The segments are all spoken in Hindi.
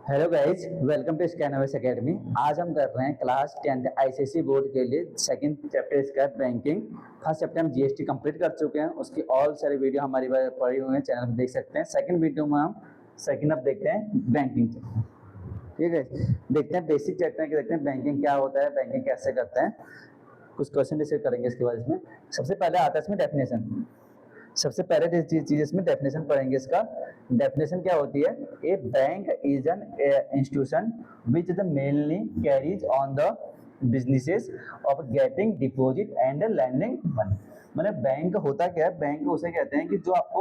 Hello guys, welcome to Scanners Academy. आज हम कर रहे हैं क्लास 10th आईसीएसई बोर्ड के लिए सेकंड चैप्टर इसका बैंकिंग। फर्स्ट चैप्टर हम जीएसटी कंप्लीट कर चुके हैं, उसकी ऑल सारी वीडियो हमारी पड़ी हुई है, चैनल में देख सकते हैं। सेकंड वीडियो में हम सेकंड अब देखते हैं बैंकिंग। ठीक है, देखते हैं बेसिक चैप्टर के, देखते हैं बैंकिंग क्या होता है, बैंकिंग कैसे करते हैं। कुछ क्वेश्चन डिस्कस करेंगे इसके बाद। इसमें सबसे पहले आता है इसमें डेफिनेशन। सबसे पहले चीज इसमें डेफिनेशन पढ़ेंगे। इसका डेफिनेशन क्या होती है? A bank is an institution which the mainly carries on the businesses of getting deposit and lending money. मतलब बैंक होता क्या है? बैंक उसे कहते हैं कि जो आपको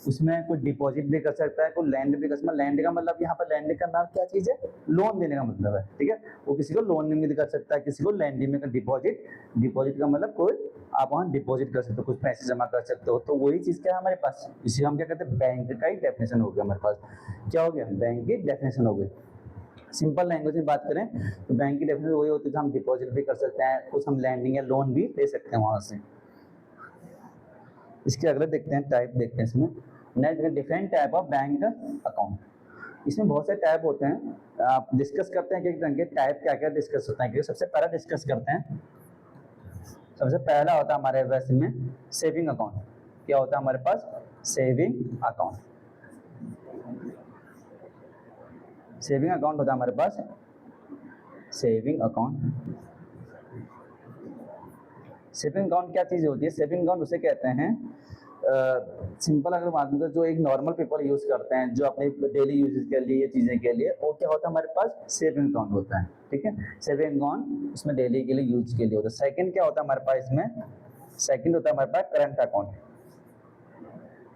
उसमें कोई डिपॉजिट भी कर सकता है, कोई लैंड भी कर सकता है। लैंड का मतलब यहाँ पर लैंड का नाम क्या चीज है? लोन देने का मतलब है। ठीक है, वो किसी को लोन में भी कर सकता है, किसी को लैंडिंग में। डिपॉजिट, डिपॉजिट का मतलब कोई आप वहाँ डिपॉजिट कर सकते हो, कुछ पैसे जमा कर सकते हो। तो वही चीज क्या है हमारे पास, इसे हम क्या कहते हैं? बैंक का ही डेफिनेशन हो गया हमारे पास। क्या हो गया? बैंक की डेफिनेशन हो गई। सिंपल लैंग्वेज में बात करें तो बैंक की डेफिनेशन वही होती है, हम डिपॉजिट भी कर सकते हैं, कुछ हम लैंडिंग या लोन भी ले सकते हैं वहां से। इसके अगले देखते हैं, टाइप देखते हैं इसमें। Next, different type of bank account. इसमें बहुत से टाइप होते हैं, आप डिस्कस करते हैं कि रंग के टाइप क्या क्या डिस्कस होते हैं। सबसे पहला डिस्कस करते हैं, सबसे पहला होता है हमारे पास में सेविंग अकाउंट। क्या होता है हमारे पास? Saving account. सेविंग अकाउंट होता है हमारे पास सेविंग अकाउंट। सेविंग अकाउंट क्या चीज होती है? सेविंग अकाउंट उसे कहते हैं, सिंपल अगर बात करें, जो एक नॉर्मल पीपल यूज करते हैं, जो अपने डेली यूजेस के लिए, चीजें के लिए, वो क्या होता है हमारे पास? सेविंग अकाउंट होता है। ठीक है, सेविंग अकाउंट उसमें डेली के लिए यूज के लिए होता है। सेकंड क्या होता है हमारे पास इसमें? सेकंड होता है हमारे पास current account.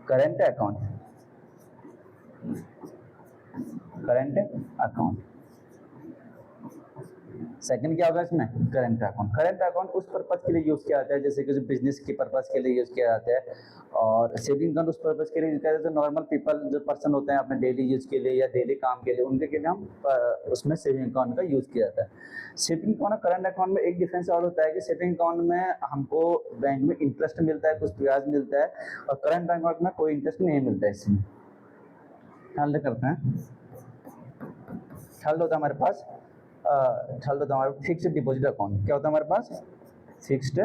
Current account, current account. Second क्या होगा इसमें? Current account. करंट अकाउंट उस पर्पज के लिए यूज किया जाता है, जैसे कि बिजनेस के पर्पज के लिए यूज किया जाता है। और सेविंग अकाउंट उस पर्पज के लिए यूज किया जाता है, जो नॉर्मल पीपल, जो पर्सन होते हैं अपने डेली यूज के लिए या डेली काम के लिए, उनके लिए हम उसमें सेविंग अकाउंट का यूज किया जाता है। सेविंग अकाउंट और करंट अकाउंट में एक डिफरेंस और होता है कि सेविंग अकाउंट में हमको बैंक में इंटरेस्ट मिलता है, कुछ ब्याज मिलता है, और करंट अकाउंट में कोई इंटरेस्ट नहीं मिलता है। इसमें ख्याल करते हैं। थर्ड होता है हमारे पास थर्ड होता है हमारे फिक्स्ड डिपॉजिट अकाउंट। क्या होता है हमारे पास? Fixed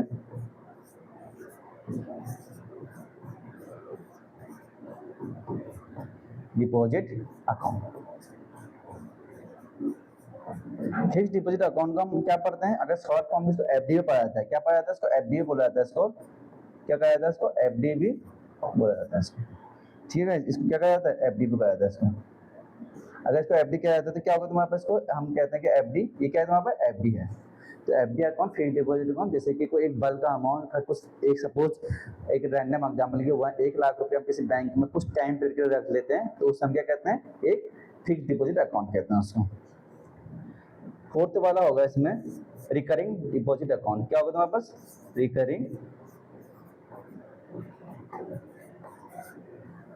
deposit account. Fixed deposit account का हम क्या पढ़ते हैं? अगर शॉर्ट फॉर्म में इसको एफडी भी पढ़ा जाता है। क्या पढ़ा जाता है इसको? एफडी बोला जाता है। इसको क्या कहा जाता है? इसको एफडी भी बोला जाता है इसको। ठीक है, इसको क्या कहा जाता है? एफडी भी कहा जाता है इसको। अगर इसको एफडी किया जाता है तो क्या होगा तुम्हारे पास? इसको हम कहते हैं कि एफडी, ये क्या है तुम्हारे पास? एफडी है। तो FD account, fixed deposit account, जैसे कि कोई एक बल्क का अमाउंट, कुछ एक सपोज एक रैंडम एग्जांपल के 1 लाख रुपए हम किसी बैंक में कुछ टाइम पीरियड के लिए रख लेते हैं, तो उसे हम क्या कहते हैं? एक फिक्स्ड डिपॉजिट अकाउंट कहते हैं उसको। फोर्थ वाला होगा इसमें रिकरिंग डिपॉजिट अकाउंट। क्या होगा तुम्हारे पास? Recurring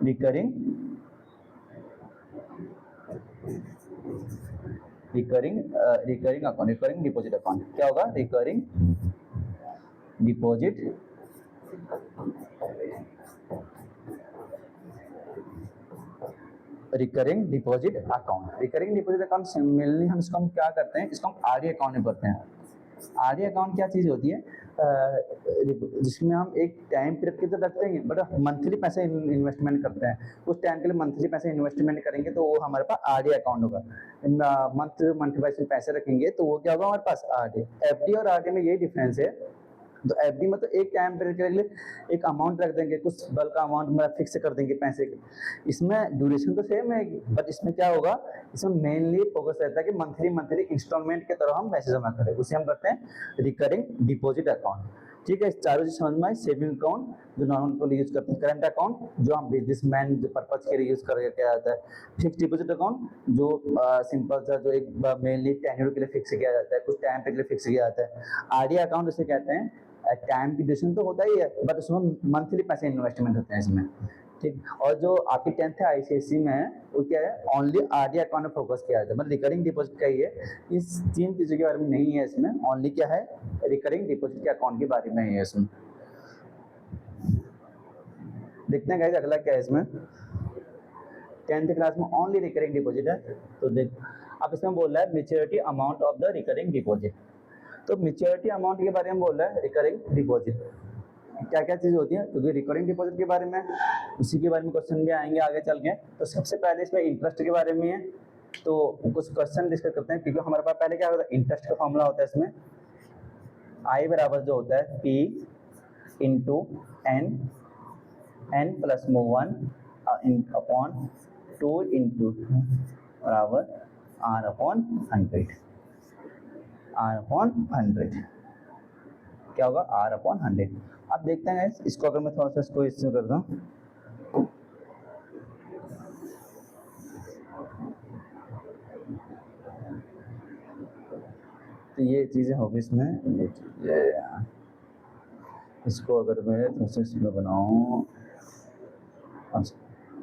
recurring recurring recurring account, recurring deposit account. क्या होगा? Recurring deposit recurring deposit account. Recurring deposit account similarly हम इसको हम क्या करते हैं? इसको हम आरडी अकाउंट में करते हैं। आरडी अकाउंट क्या चीज होती है? जिसमें हम एक टाइम पीरियड के तो रखते हैं, बट मंथली पैसे इन्वेस्टमेंट करते हैं। उस टाइम के लिए मंथली पैसे इन्वेस्टमेंट करेंगे तो वो हमारे पास आरडी अकाउंट होगा। मंथ वाइज में पैसे रखेंगे तो वो क्या होगा हमारे पास? आरडी। एफडी और आरडी में यही डिफरेंस है। तो एफडी मतलब एक टाइम पीरियड के लिए एक अमाउंट रख देंगे, कुछ बल्क अमाउंट में फिक्स कर देंगे पैसे के। इसमें ड्यूरेशन तो सेम है, बट इसमें क्या होगा? इसमें मेनली फोकस रहता है कि मंथली मंथली इंस्टॉलमेंट के तरह हम पैसे जमा करें, उसे हम करते हैं रिकरिंग डिपॉजिट अकाउंट। ठीक है, इस चारों चीज समझ में आई। सेविंग अकाउंट जो नॉर्मल यूज करते हैं, करंट अकाउंट जो हम बिजनेसमैन जो पर्पज के लिए यूज कर क्या जाता है, फिक्स डिपॉजिट अकाउंट जो सिंपल सा, जो एक मेनली टेन्योर के लिए फिक्स किया जाता है, कुछ टाइम के लिए फिक्स किया जाता है। आरडी अकाउंट उसे कहते हैं, टाइम की ड्यूरेशन तो होता ही है, बट उसमें मंथली पैसे इन्वेस्टमेंट होते हैं इसमें। ठीक, और जो आपकी 10th है आईसीएसई में है, वो क्या है? ओनली आरडी अकाउंट में फोकस किया जाता है, मतलब रिकरिंग डिपॉजिट का ही है। इस 3 चीजों के बारे में नहीं है इसमें, ओनली क्या है? रिकरिंग डिपॉजिट के अकाउंट के बारे में ही है इसमें। देखते हैं गाइस अगला क्या है इसमें। 10th क्लास में ओनली रिकरिंग डिपॉजिट है। तो देख अब इसमें बोल रहा है maturity amount of the recurring deposit. तो मेच्योरिटी अमाउंट के बारे में बोल रहा है रिकरिंग डिपॉजिट क्या क्या चीज होती है, क्योंकि रिकरिंग डिपॉजिट के बारे में उसी के बारे में क्वेश्चन भी आएंगे आगे चल के। तो सबसे पहले इसमें इंटरेस्ट के बारे में है, तो कुछ क्वेश्चन डिस्कस करते हैं, क्योंकि हमारे पास पहले क्या होता है इंटरेस्ट का फॉर्मूला होता है इसमें आई बराबर जो होता है P into N plus 1 upon 2 into बराबर आर अपॉन 100 क्या होगा आर अपॉन 100। अब देखते हैं इसको, अगर मैं थोड़ा सा इसको इसमें करता हूँ तो ये चीज़ें होगी इसमें, ये इसको अगर मैं थोड़ा सा इसमें बनाऊँ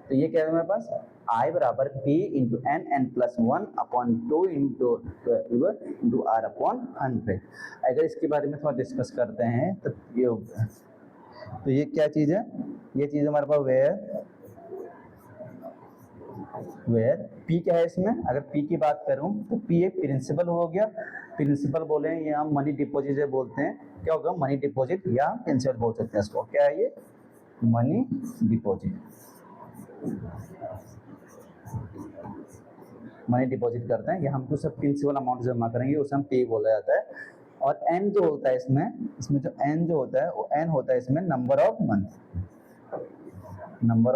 तो ये क्या है मेरे पास आई बराबर P into N plus 1 upon 2 into R upon 100। अगर इसके बारे में थोड़ा डिस्कस करते हैं तो ये होगा, तो ये क्या चीज़ है, ये चीज़ हमारे पास वेयर पी क्या है इसमें, अगर पी की बात करूं तो पी एक प्रिंसिपल हो गया, प्रिंसिपल बोले या हम मनी डिपॉजिट बोलते हैं, क्या होगा मनी डिपॉजिट या प्रिंसिपल बोल सकते हैं इसको, क्या है ये मनी डिपॉजिट। मनी डिपॉजिट करते हैं या हम कुछ प्रिंसिपल अमाउंट जमा करेंगे उसे हम पे बोला जाता है। और एन जो होता है इसमें जो एन जो होता है वो एन होता है इसमें number of month, number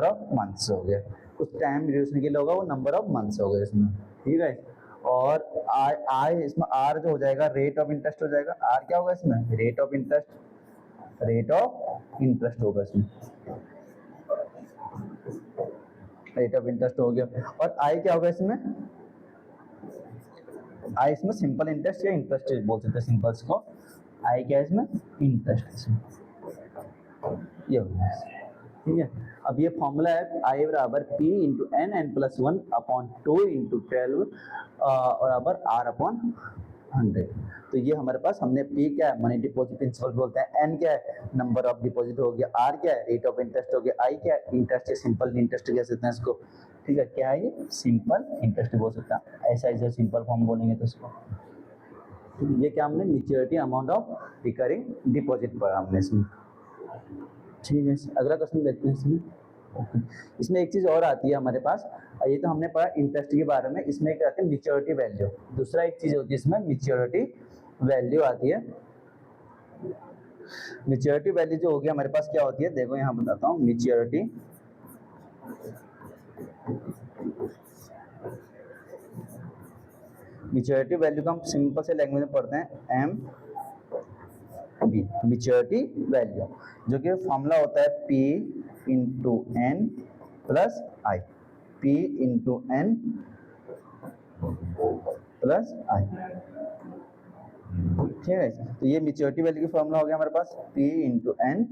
of months हो गया, कुछ टाइम ड्यूरेशन के लिए होगा वो नंबर ऑफ मंथ्स हो गए इसमें, ठीक है। और आई इसमें आर जो हो जाएगा रेट ऑफ इंटरेस्ट हो जाएगा, आर क्या होगा इसमें रेट ऑफ इंटरेस्ट होगा इसमें, रेट ऑफ इंटरेस्ट हो गया। और आई क्या होगा इसमें, आई इसमें सिंपल इंटरेस्ट या इंटरेस्ट बोल सकते हैं सिंपल्स को, आई क्या है इसमें इंटरेस्ट इसमें, ये हो गया, ठीक है। अब ये फॉर्मूला है आई बराबर P into N plus 1 upon 2 into 12 बराबर आर अपॉन 100। तो ये हमारे पास हमने पी क्या है मनी डिपॉजिट प्रिंसिपल बोलते हैं, एन क्या है नंबर ऑफ डिपॉजिट हो गया, आर क्या है रेट ऑफ इंटरेस्ट हो गया, आई क्या है इंटरेस्ट है सिंपल इंटरेस्ट कह सकते हैं इसको, ठीक है। क्या है ये सिंपल इंटरेस्ट बोल सकते हैं, ऐसा ऐसा सिंपल फॉर्म बोलेंगे तो इसको। तो ये क्या हमने maturity amount of recurring deposit पढ़ा हमने इसमें, ठीक है। अगला क्वेश्चन देखते हैं इसमें। इसमें एक चीज और आती है हमारे पास, ये तो हमने पढ़ा इंटरेस्ट के बारे में, इसमें क्या आती है मैच्योरिटी वैल्यू, दूसरा एक चीज होती है इसमें मैच्योरिटी वैल्यू आती है। मैच्योरिटी वैल्यू जो होगी हमारे पास क्या होती है, देखो यहाँ बताता हूँ मैच्योरिटी वैल्यू को हम सिंपल से लैंग्वेज में पढ़ते हैं एम बी, मैच्योरिटी वैल्यू, जो कि फॉर्मूला होता है P इंटू एन प्लस आई, P इंटू एन प्लस आई, ठीक है। तो ये मैच्योरिटी वैल्यू की फॉर्मूला हो गया हमारे पास P इंटू एन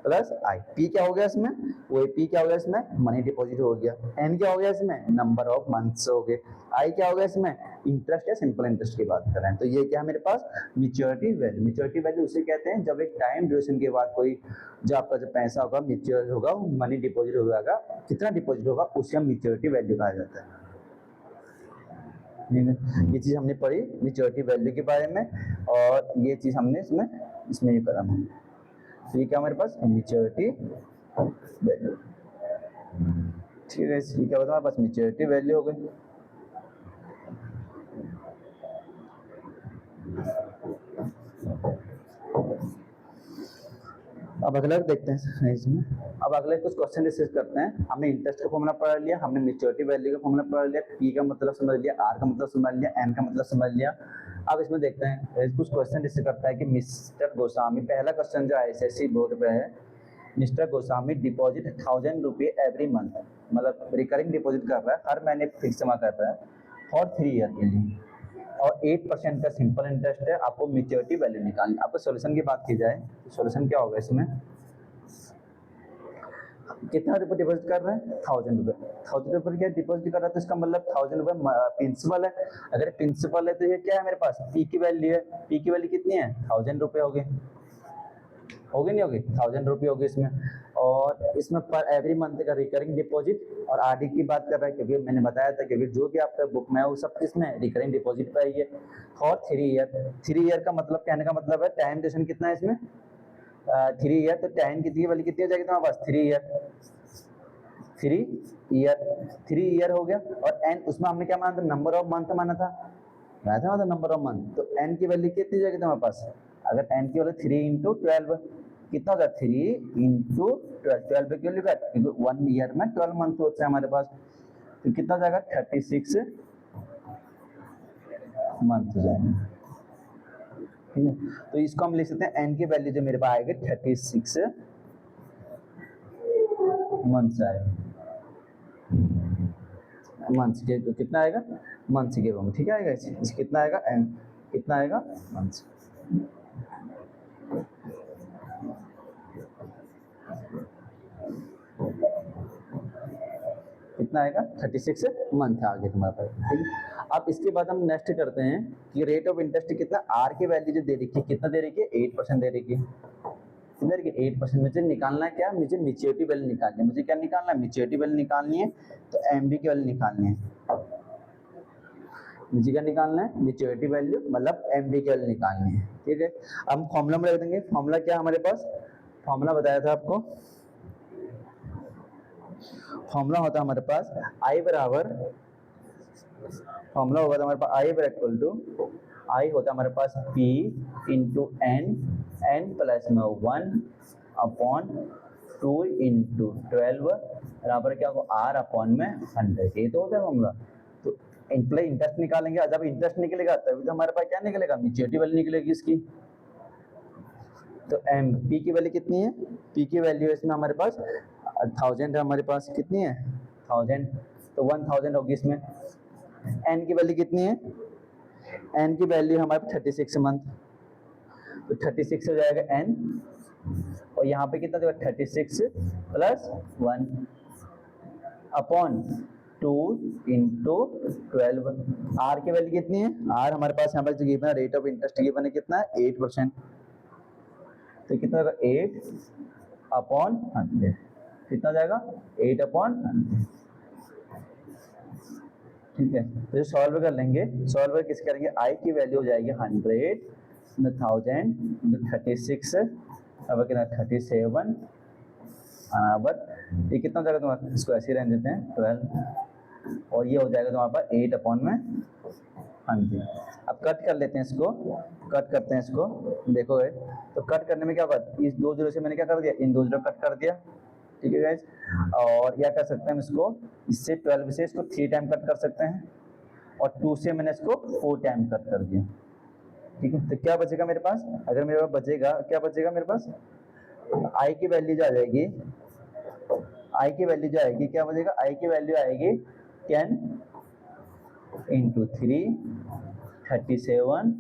प्लस आई। P क्या हो गया इसमें, वो P क्या हो गया इसमें मनी डिपॉजिट हो गया, N क्या हो गया इसमें नंबर ऑफ मंथ्स हो गए, I क्या हो गया इसमें इंटरेस्ट या सिंपल इंटरेस्ट की बात कर रहे हैं। तो ये क्या है मेरे पास मैच्योरिटी वैल्यू, मैच्योरिटी वैल्यू उसे कहते हैं जब एक टाइम ड्यूरेशन के बाद कोई जो आपका जो पैसा होगा मैच्योर होगा, मनी डिपॉजिट होगा, कितना डिपॉजिट होगा उसे हम मैच्योरिटी वैल्यू कहा जाता है। ये चीज हमने पढ़ी मैच्योरिटी वैल्यू के बारे में, और ये चीज हमने इसमें ये करा है। तो ये क्या हमारे पास मैच्योरिटी वैल्यू, ठीक है। ये क्या बताओ हमारे पास मैच्योरिटी वैल्यू हो गई। अब अगला देखते हैं इसमें, अब अगले कुछ क्वेश्चन डिस्कस करते हैं। हमने इंटरेस्ट का फॉर्मूला पढ़ लिया, हमने मैच्योरिटी वैल्यू का फॉर्मूला पढ़ लिया, पी का मतलब समझ लिया, आर का मतलब समझ लिया, एन का मतलब समझ लिया। अब इसमें देखते हैं कुछ क्वेश्चन डिस्कस करता है कि मिस्टर गोस्वामी, पहला क्वेश्चन जो ICSE बोर्ड पे है, मिस्टर गोस्वामी डिपॉजिट 1000 रुपये एवरी मंथ, मतलब रिकरिंग डिपॉजिट कर रहा है, हर महीने फिक्स जमा कर रहा है फॉर 3 ईयर के लिए, और 8% का सिंपल इंटरेस्ट है। आपको मैच्योरिटी वैल्यू निकालनी। आपको सॉल्यूशन की बात की जाए तो सॉल्यूशन क्या होगा इसमें, कितना रुपये डिपॉजिट कर रहे हैं, 1000 रुपये। 1000 रुपये क्या डिपॉजिट कर रहा है, तो इसका मतलब 1000 रुपये प्रिंसिपल है। अगर प्रिंसिपल है तो ये क्या है मेरे पास, पी की वैल्यू है। पी की वैल्यू कितनी है, 1000 रुपये हो गए, नहीं होगी, 1000 रुपये होगी इसमें। और इसमें पर एवरी मंथ का रिकरिंग डिपॉजिट और आरडी की बात कर रहा है, क्योंकि मैंने बताया था क्योंकि जो भी आपका बुक में है वो सब किसमें रिकरिंग डिपॉजिट पे है। और 3 ईयर, 3 ईयर का मतलब, कहने का मतलब है टाइम ड्यूरेशन कितना है इसमें, 3 ईयर। तो टाइम कितनी वाली कितनी हो जाएगी तुम्हारे पास, 3 ईयर, 3 ईयर हो गया। और एन उसमें हमने क्या माना था, नंबर ऑफ मंथ माना था, नंबर ऑफ मंथ। तो एन की वैल्यू कितनी जाएगी तुम्हारे पास, अगर एन की वैल्यू 3 × 12 कितना होगा, 3 × 12, 12 क्यों लिखा, क्योंकि 1 ईयर में 12 मंथ होते हैं हमारे पास। तो कितना जाएगा, 36 मंथ हो जाएंगे, ठीक है। तो इसको हम लिख सकते हैं एन की वैल्यू जो मेरे पास आएगी 36 मंथ्स आएगा, मंथ्स के कितना आएगा, मंथ्स के रूम, ठीक है आएगा इसे कितना आएगा, एन कितना आएगा, मंथ्स। कितना आएगा, 36 मंथ आ गया तुम्हारे पास, ठीक है। अब इसके बाद हम नेक्स्ट करते हैं कि रेट ऑफ इंटरेस्ट कितना, आर की वैल्यू जो दे रखी है कितना दे रखी है, 8% दे रखी है, कितना दे रखी है, 8%। मुझे निकालना है क्या, मुझे मैच्योरिटी वैल्यू निकालनी है, मुझे क्या निकालना है, मैच्योरिटी वैल्यू निकालनी है। तो एमबी की वैल्यू निकालनी है, मुझे क्या निकालना है, मैच्योरिटी वैल्यू मतलब एमबी की वैल्यू निकालनी है, ठीक है। हम फॉर्मूला में रख देंगे, फॉर्मूला क्या हमारे पास, फॉर्मूला बताया था आपको, फॉर्मूला होता है हमारे पास आई बराबर, फॉर्मूला होगा हमारे पास आई बराबर इक्वल टू, आई होता है हमारे पास P into N, N plus में 1/2 इंटू 12 बराबर क्या होगा, R अपॉन में 100, ये तो होता है फॉर्मूला। तो इंटरेस्ट निकालेंगे, जब इंटरेस्ट निकलेगा तभी तो हमारे पास क्या निकलेगा, मैच्योरिटी वैल्यू निकलेगी इसकी। तो एम पी की वैल्यू कितनी है, पी की वैल्यू इसमें हमारे पास 1000 है, हमारे पास कितनी है 1000, तो 1000 होगी इसमें। एन की वैल्यू कितनी है, एन की वैल्यू हमारे पास 36 मंथ, तो 36 हो जाएगा एन, और यहाँ पे कितना देगा 36 + 1 अपॉन 2 इंटू 12। आर की वैल्यू कितनी है, आर हमारे पास यहाँ पर जो गिवन है, रेट ऑफ इंटरेस्ट गिवन है कितना है 8%, तो कितना होगा 8/100, कितना जाएगा 8/100, ठीक है। तो सॉल्व कर लेंगे, सॉल्व किस करेंगे, आई की वैल्यू हो जाएगी 100 1000 36 अब कितना 37 बराबर ये कितना हो जाएगा तुम्हारा, इसको ऐसे ही रहने देते हैं 12, और ये हो जाएगा तुम्हारे पास 8/100। अब कट कर लेते हैं इसको, कट करते हैं इसको, देखो तो कट करने में क्या होगा, इस 2 जीरो से मैंने क्या कर दिया, इन 2 जीरो कट कर दिया, ठीक है गाइस। और क्या कर सकते हैं हम इसको, इससे 12 से इसको 3 टाइम कट कर सकते हैं, और 2 से मैंने इसको 4 टाइम कट कर दिया, ठीक है। तो क्या बचेगा मेरे पास, अगर मेरे पास बचेगा, क्या बचेगा मेरे पास, आई की वैल्यू जो आ जाएगी, आई की वैल्यू जो आएगी, क्या बचेगा, आई की वैल्यू आएगी 10 × 3 37,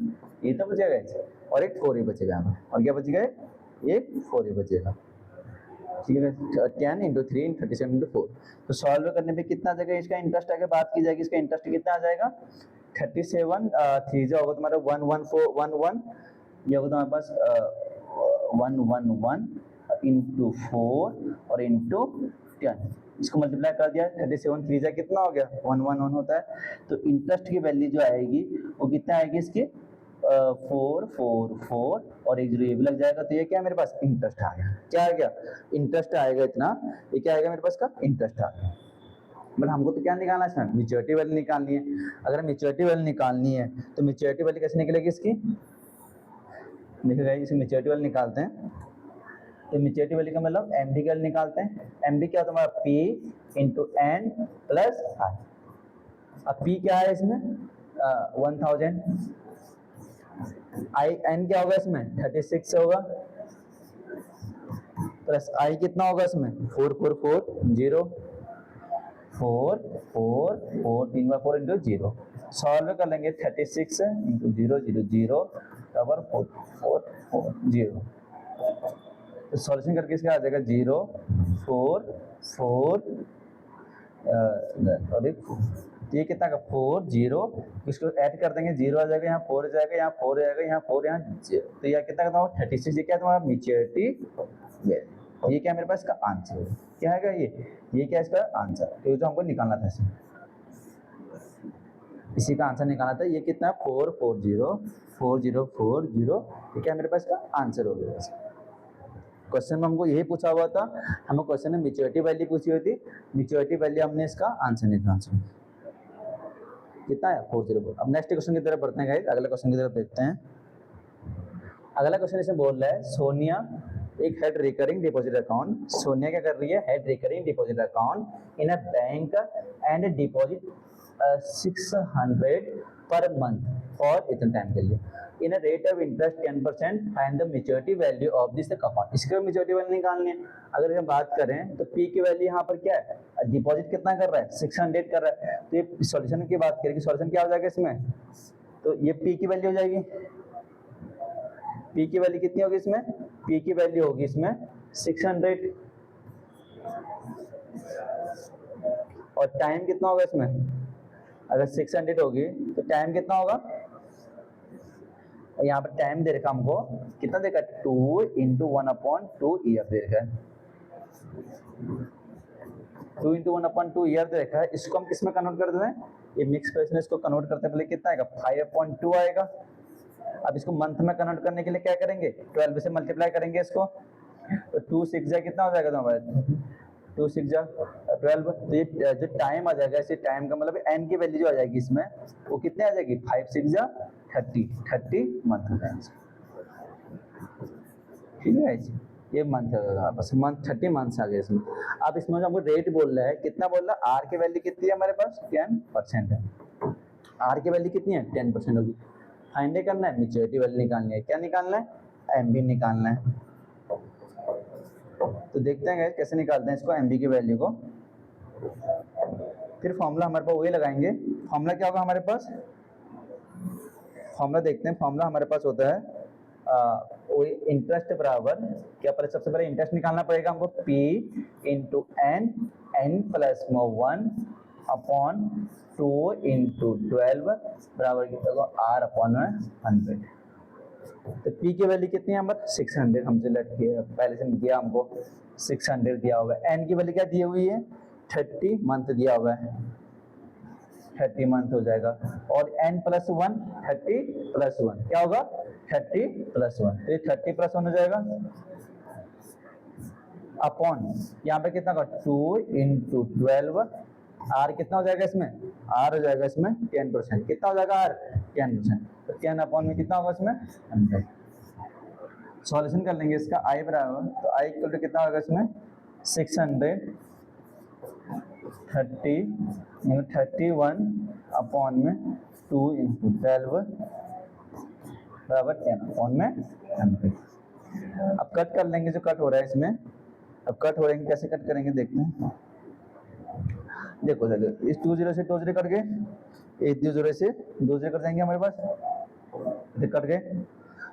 ये तो बचेगा इसे, और एक 4 ही बचेगा हमें, और क्या बचेगा, एक 4 ही बचेगा, ठीक है। 10 × 3 37 × 4। तो सॉल्व करने पे कितना आ जाएगा, इसका इंटरेस्ट आगे बात की जाएगी, इसका इंटरेस्ट कितना आ जाएगा 37, 3 जो होगा तुम्हारा 11411, ये होगा तुम्हारे पास 111 × 4 और × 10, इसको मल्टीप्लाई कर दिया, 37 3 जा कितना हो गया 111 होता है। तो इंटरेस्ट की वैल्यू जो आएगी वो कितना आएगी इसकी 444 और एक जीरो ये भी लग जाएगा, तो ये क्या है मेरे पास इंटरेस्ट आ गया, क्या आ गया इंटरेस्ट आएगा इतना, ये क्या आएगा मेरे पास का इंटरेस्ट आ गया। बट हमको तो क्या निकालना है इसमें, मैच्योरिटी वैल्यू निकालनी है। अगर मैच्योरिटी वैल्यू निकालनी है तो मैच्योरिटी वैल्यू कैसे निकलेगी इसकी, देखिएगा इसकी मैच्योरिटी वैल्यू निकालते हैं, तो मैच्योरिटी वैल्यू का मतलब एमडी का वैल्यू निकालते हैं। एमडी क्या होता है हमारा P × n + I। अब P क्या है इसमें 1000, आई एन क्या होगा इसमें 36 होगा, प्लस आई कितना होगा इसमें 4440 444 3 बार 4 × 0, सॉल्व कर लेंगे 36 × 0 0 0 बराबर 4440, तो सॉल्यूशन करके इसका आ जाएगा 0 4 4 और एक तो ये कितना का 4 0, इसको ऐड कर देंगे, 0 आ जाएगा, यहाँ 4 आ जाएगा, यहाँ 4 आ जाएगा, यहाँ 4, यहाँ 0, तो यह कितना का 36। ये क्या तुम्हारा मैच्योरिटी वैल्यू, ये क्या मेरे पास इसका आंसर है, क्या है ये क्या इसका आंसर, तो जो हमको निकालना था इसी का आंसर निकालना था। ये कितना है 440, ये क्या मेरे पास इसका आंसर हो गया। क्वेश्चन में हमको यही पूछा हुआ था, हमें क्वेश्चन में मैच्योरिटी वैल्यू पूछी हुई थी, मैच्योरिटी वैल्यू हमने इसका आंसर निकाला कितना है 404। अब नेक्स्ट क्वेश्चन की तरफ बढ़ते हैं गाइस, अगले क्वेश्चन की तरफ देखते हैं। अगला क्वेश्चन इसमें बोल रहा है सोनिया एक head recurring deposit account, Sonia क्या कर रही है, head recurring deposit account in a bank and deposit 600 पर मंथ फॉर इतने टाइम के लिए in a rate of interest 10%, find the maturity value of this account. इसके मैच्योरिटी वैल्यू निकालनी है। अगर हम बात करें तो पी की वैल्यू यहाँ पर क्या है, डिपॉजिट कितना कर रहा है 600 कर रहा है, तो ये सॉल्यूशन की बात करें कि सॉल्यूशन क्या हो जाएगा इसमें, तो ये पी की वैल्यू हो जाएगी, पी की वैल्यू कितनी होगी इसमें, पी की वैल्यू होगी इसमें 600 और टाइम कितना होगा इसमें, अगर 600 होगी तो टाइम कितना होगा, यहाँ पर टाइम दे रखा हमको कितना देखा 2 × 1/2 ईयर दे रखा है, 2 × 1/2 ईयर दे रखा है। इसको हम किस में कन्वर्ट कर देते हैं, ये मिक्स फ्रैक्शन इसको कन्वर्ट करते हैं, पहले कितना आएगा 5/2 आएगा। अब इसको मंथ में कन्वर्ट करने के लिए क्या करेंगे 12 से मल्टीप्लाई करेंगे इसको, तो 2 6 जा कितना हो जाएगा तुम्हारा 2 6 जा 12, तो ये जो टाइम आ जाएगा इसे टाइम का मतलब एन की वैल्यू जो आ जाएगी इसमें वो कितने आ जाएगी 5 6 जा 30 मंथ हो जाएगा, ठीक है। ये मंथ होगा बस, मंथ 30 मंथ्स आ गए इसमें। अब इसमें जो हमको रेट बोल रहा है कितना बोल रहा है, आर की वैल्यू कितनी है हमारे पास 10% है, आर की वैल्यू कितनी है 10% होगी। फाइंड करना है मैच्योरिटी वैल्यू निकालनी है, क्या निकालना है एमबी निकालना है। तो देखते हैं कैसे निकालते हैं इसको एमबी की वैल्यू को। फिर फॉर्मूला हमारे पास वही लगाएंगे, फॉर्मूला क्या होगा हमारे पास, फॉर्मूला देखते हैं, फॉर्मूला हमारे पास होता है इंटरेस्ट बराबर क्या, पर सबसे पहले इंटरेस्ट निकालना पड़ेगा हमको P × n + 1 अपॉन 2 × 12 बराबर कितना R/100। तो P की वैल्यू कितनी है हमारे 600 हमसे लेट किया, पहले से दिया हमको 600 दिया होगा, n की वैल्यू क्या दी हुई है 30 मंथ दिया हुआ है, 30 मंथ हो जाएगा, और n + 1 30 + 1 क्या होगा 30 + 1, तो ये 30 + 1 हो जाएगा अपॉन यहाँ पे कितना होगा 2 × 12, आर कितना हो जाएगा इसमें, आर हो जाएगा इसमें 10%, कितना हो जाएगा आर 10%, तो 10 अपॉन में कितना होगा इसमें 100। सॉल्यूशन कर लेंगे इसका आई बराबर, तो आई इक्वल टू कितना होगा इसमें 600 31 अपॉन में 2 × 12 बराबर 10 अपॉन में 100। अब कट कर लेंगे जो कट हो रहा है इसमें, अब कट हो रहेंगे कैसे कट करेंगे देखते हैं। देखो देखो इस 20 से 20 कट गए, इस 20 से 20 कट जाएंगे हमारे पास, कट गए,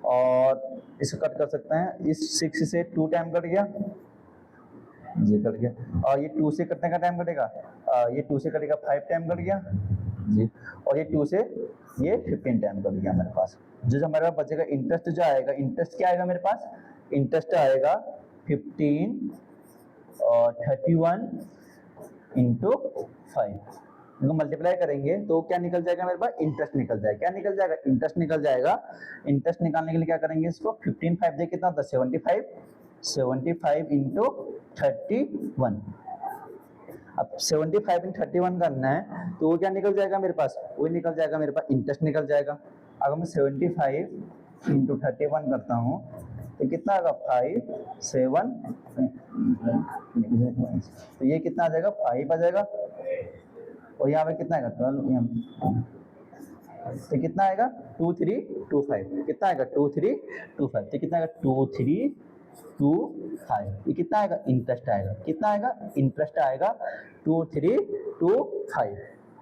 और इसको कट कर सकते हैं, इस 6 से 2 टाइम कट गया जी, कट गया, और ये 2 से कटने का टाइम कटेगा, ये 2 से कटेगा 5 टाइम कट गया जी, और ये 2 से ये 15 टाइम कट गया मेरे पास। जो हमारे पास बचेगा इंटरेस्ट जो आएगा, इंटरेस्ट क्या आएगा मेरे पास, इंटरेस्ट आएगा 15 और 31 × 5, इनको मल्टीप्लाई करेंगे तो क्या निकल जाएगा मेरे पास, इंटरेस्ट निकल जाएगा, क्या निकल जाएगा इंटरेस्ट निकल जाएगा। इंटरेस्ट निकालने के लिए क्या करेंगे इसको 15 5 दे कितना होता है 75 × 31, अब 75 × 31 करना है तो वो क्या निकल जाएगा मेरे पास, वो निकल जाएगा मेरे पास इंटरेस्ट निकल जाएगा। अगर मैं 75 × 31 करता हूँ तो कितना आएगा 5 7, तो ये कितना आ जाएगा 5 आ जाएगा, और यहाँ पे कितना आएगा 12, तो कितना आएगा 2325, कितना आएगा 2325, तो कितना आएगा 2325, ये कितना आएगा इंटरेस्ट आएगा, कितना आएगा इंटरेस्ट आएगा 2325,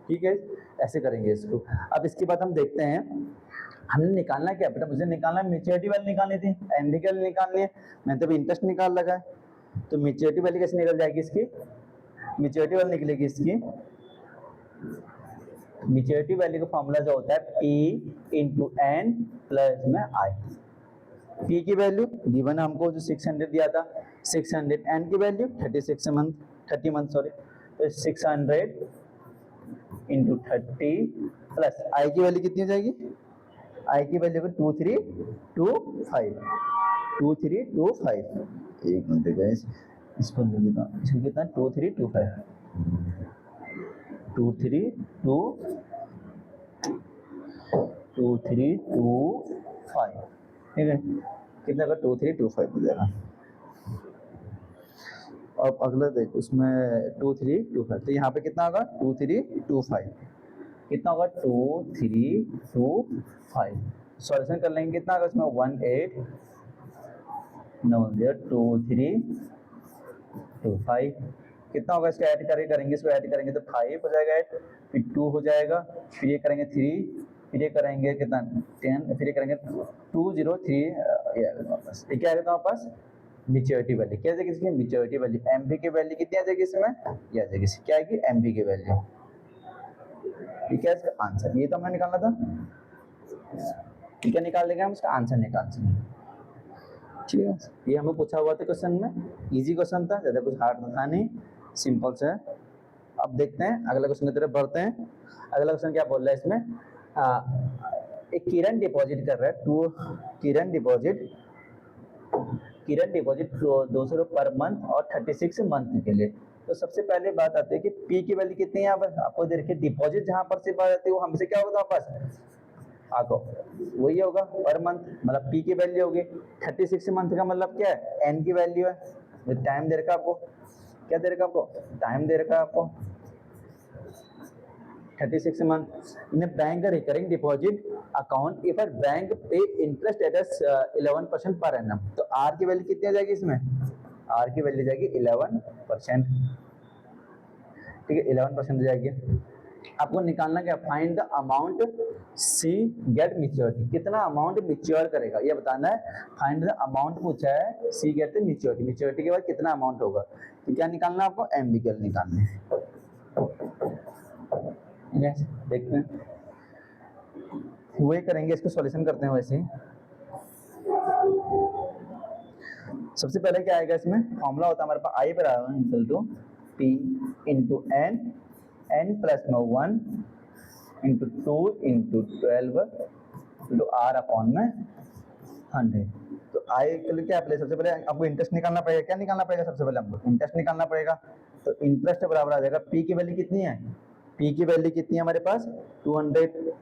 ठीक है। ऐसे करेंगे इसको। अब इसके बाद हम देखते हैं हमने निकालना क्या बेटा, मुझे निकालना है मैच्योरिटी वैल्यू निकालनी थी, एमडी की वैल्यू निकालनी है, मैंने तो इंटरेस्ट निकाल लगा है, तो मैच्योरिटी वैल्यू कैसे निकल जाएगी इसकी, मेच्योरिटी वैल्यू निकलेगी इसकी, मेच्योरिटी वैल्यू का फॉर्मूला जो होता है P इंटू एन प्लस में आई। P की वैल्यू गिवन हमको जो 600 दिया था 600, एन की वैल्यू 30 मंथ सॉरी, तो 600 इंटू 30 प्लस आई की वैल्यू कितनी हो जाएगी, आई की वैल्यू को 2325, एक मिनट गाइस इसको ले लेता हूँ, इसको कितना 2325 ठीक है, कितना का 2325 हो जाएगा। अब अगला देखो उसमें 2325, तो यहाँ पे कितना होगा 2325, कितना होगा 2325, सॉल्यूशन कर लेंगे कितना होगा इसमें 189325, कितना होगा इसको ऐड करेंगे इसको ऐड करेंगे तो 5 हो जाएगा, फिर 2 हो जाएगा, फिर ये करेंगे 3, फिर ये करेंगे कितना 10, फिर ये करेंगे 203, ये क्या आएगा तुम्हारे पास मेच्योरिटी वैल्यू, क्या आ जाएगी इसकी मेच्योरिटी वैल्यू, एमबी की वैल्यू कितनी आ जाएगी इसमें, ये आ जाएगी क्या आएगी एमबी की वैल्यू, ठीक है इसका आंसर, ये तो हमने निकालना था, ठीक है निकाल लेंगे हम इसका आंसर निकाल सकते, ठीक है। ये हमें पूछा हुआ था क्वेश्चन में, इजी क्वेश्चन था, ज्यादा कुछ हार्ड था नहीं, सिंपल से। अब देखते हैं अगला क्वेश्चन की तरफ बढ़ते हैं। अगला क्वेश्चन क्या बोल रहा है इसमें, एक किरण डिपॉजिट कर रहा है, किरण डिपॉजिट 200 रुपये पर मंथ और 36 मंथ के लिए। तो सबसे पहले बात आती है कि पी की वैल्यू कितनी है, यहाँ पर आपको देखिए डिपॉजिट जहां पर से बात आती है वो हमसे क्या होगा वापस आपको वही होगा पर मंथ, मतलब पी की वैल्यू होगी, 36 मंथ का मतलब क्या है एन की वैल्यू है, टाइम दे रखा आपको, क्या दे रखा आपको टाइम दे रखा आपको 36 month in bank recurring deposit account if bank पे इंटरेस्ट एट 11% पर एनम। तो आर की वैल्यू कितनी आ जाएगी इसमें, आर की वैल्यू जाएगी 11%, ठीक है 11% जाएगी। आपको निकालना क्या, find the amount see get maturity, कितना अमाउंट मैच्योर करेगा ये बताना है, फाइंड द अमाउंट पूछा है सी गेट मैच्योरिटी, मैच्योरिटी के बाद कितना अमाउंट होगा, तो क्या निकालना आपको एमबीकेल निकालना है, देखते हैं वही करेंगे, इसको सॉल्यूशन करते हैं वैसे ही। सबसे पहले क्या आएगा इसमें फॉर्मूला होता है हमारे पास आई बराबर equal to P into N, N plus 1 into 2 into 12 into R upon में 100। तो आई के लिए क्या सबसे पहले आपको इंटरेस्ट निकालना पड़ेगा, क्या निकालना पड़ेगा सबसे पहले हमको इंटरेस्ट निकालना पड़ेगा। तो इंटरेस्ट बराबर आ जाएगा पी की वैल्यू कितनी है, पी की वैल्यू कितनी है हमारे पास 200,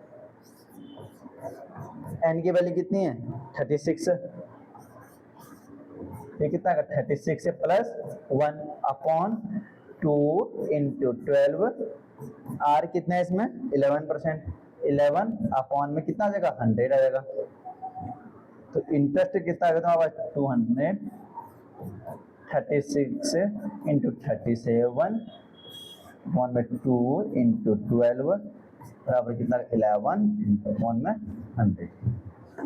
एन की वैल्यू कितनी है 36, ये कितना है 36 प्लस 1 अपॉन 2 इंटू 12, आर कितना है इसमें 11%, 11 अपॉन में कितना आ जाएगा 100 आ जाएगा। तो इंटरेस्ट कितना आएगा तुम्हारे पास 236 इंटू 37 अपॉन में 2 इंटू 12 बराबर कितना 11 अपॉन में 100।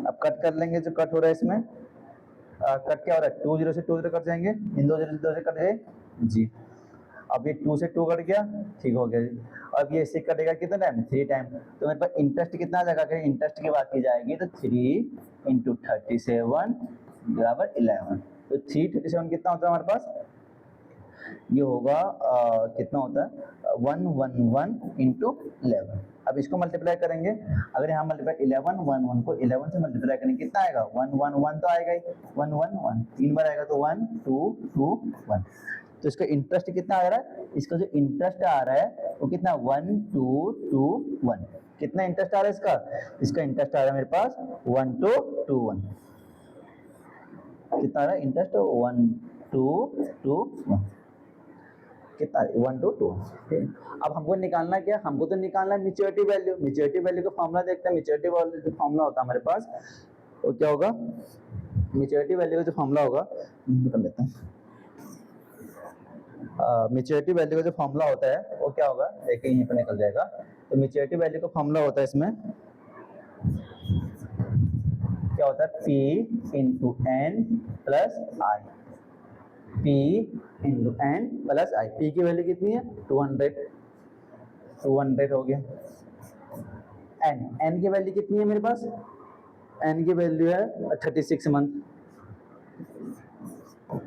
अब कट कर लेंगे, जो कट हो रहा है इसमें कट क्या हो रहा है 2 0 से 2 0 कट जाएंगे, इन 2 0 से 2 से कट गए जी। अब ये 2 से 2 कट गया, ठीक हो गया जी। अब ये इससे कटेगा कितना टाइम 3 टाइम, तो मेरे पास इंटरेस्ट कितना आ जाएगा, अगर इंटरेस्ट की बात की जाएगी तो 3 इंटू 37 बराबर 11। तो 337 कितना होता है हमारे पास, ये होगा कितना होता है 111 इंटू 11। अब इसको मल्टीप्लाई करेंगे, अगर यहाँ मल्टीप्लाई 11 11 को 11 से मल्टीप्लाई करेंगे कितना आएगा 111 तो आएगा ही, 111 3 बार आएगा तो 1 2 2 1। तो इसका इंटरेस्ट कितना आ रहा है, इसका जो इंटरेस्ट आ रहा है वो कितना 1 2 2 1, कितना इंटरेस्ट आ रहा है इसका इंटरेस्ट आ रहा है मेरे पास 1 2 2 1, कितना आ रहा है इंटरेस्ट 1 2 2 1, कितना 1 2 2। अब हमको निकालना क्या, हमको तो निकालना है मैच्योरिटी वैल्यू, मैच्योरिटी वैल्यू का फॉर्मूला देखते हैं। मैच्योरिटी वैल्यू जो फॉर्मूला होता है हमारे पास वो क्या होगा, मैच्योरिटी वैल्यू का जो फॉर्मूला होगा कर लेते हैं। मैच्योरिटी वैल्यू का जो फॉर्मूला होता है वो क्या होगा, देखिए यहीं पर निकल जाएगा। तो मैच्योरिटी वैल्यू का फॉर्मूला होता है इसमें क्या होता है P इंटू एन प्लस आई, P इंटू एन प्लस आई। P की वैल्यू कितनी है 200 हो गया। एन की वैल्यू कितनी है मेरे पास, एन की वैल्यू है 36 मंथ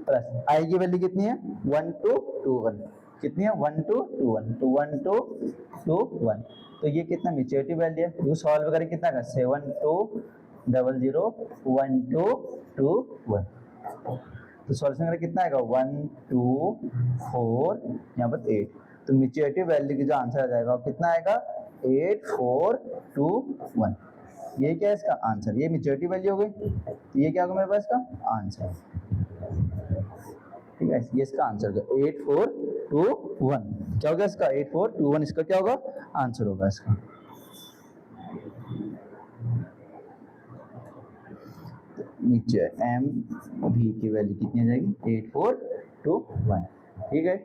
प्लस आई की वैल्यू कितनी है 1221, कितनी है 1221, 1221। तो ये कितना मेच्योरिटी वैल्यू है, ये सॉल्व करें कितना का 72001221। तो सॉल्यूशन करें कितना आएगा 124 यहाँ पर 8। तो मेच्योरिटी वैल्यू की जो आंसर आ जाएगा वो कितना आएगा 8421। ये क्या है इसका आंसर, ये मेच्योरिटी वैल्यू हो गई। तो ये क्या होगा मेरे पास इसका आंसर, ठीक है, ये इसका आंसर होगा 8421। क्या होगा इसका 8421, इसका क्या होगा आंसर होगा इसका। नीचे एम भी की वैल्यू कितनी आ जाएगी 8421। ठीक है,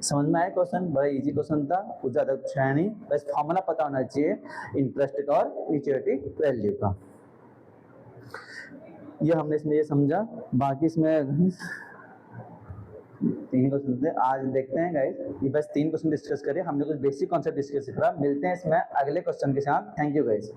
समझ में आया क्वेश्चन, बड़ा इजी क्वेश्चन था, कुछ ज्यादा कुछ है नहीं, बस फॉर्मूला पता होना चाहिए इंटरेस्ट का और मैच्योरिटी वैल्यू का। ये हमने इसमें ये समझा, बाकी इसमें 3 क्वेश्चन थे आज, देखते हैं गाइस, ये बस 3 क्वेश्चन डिस्कस करें हमने, कुछ बेसिक कॉन्सेप्ट डिस्कस करा। मिलते हैं इसमें अगले क्वेश्चन के साथ। Thank you guys.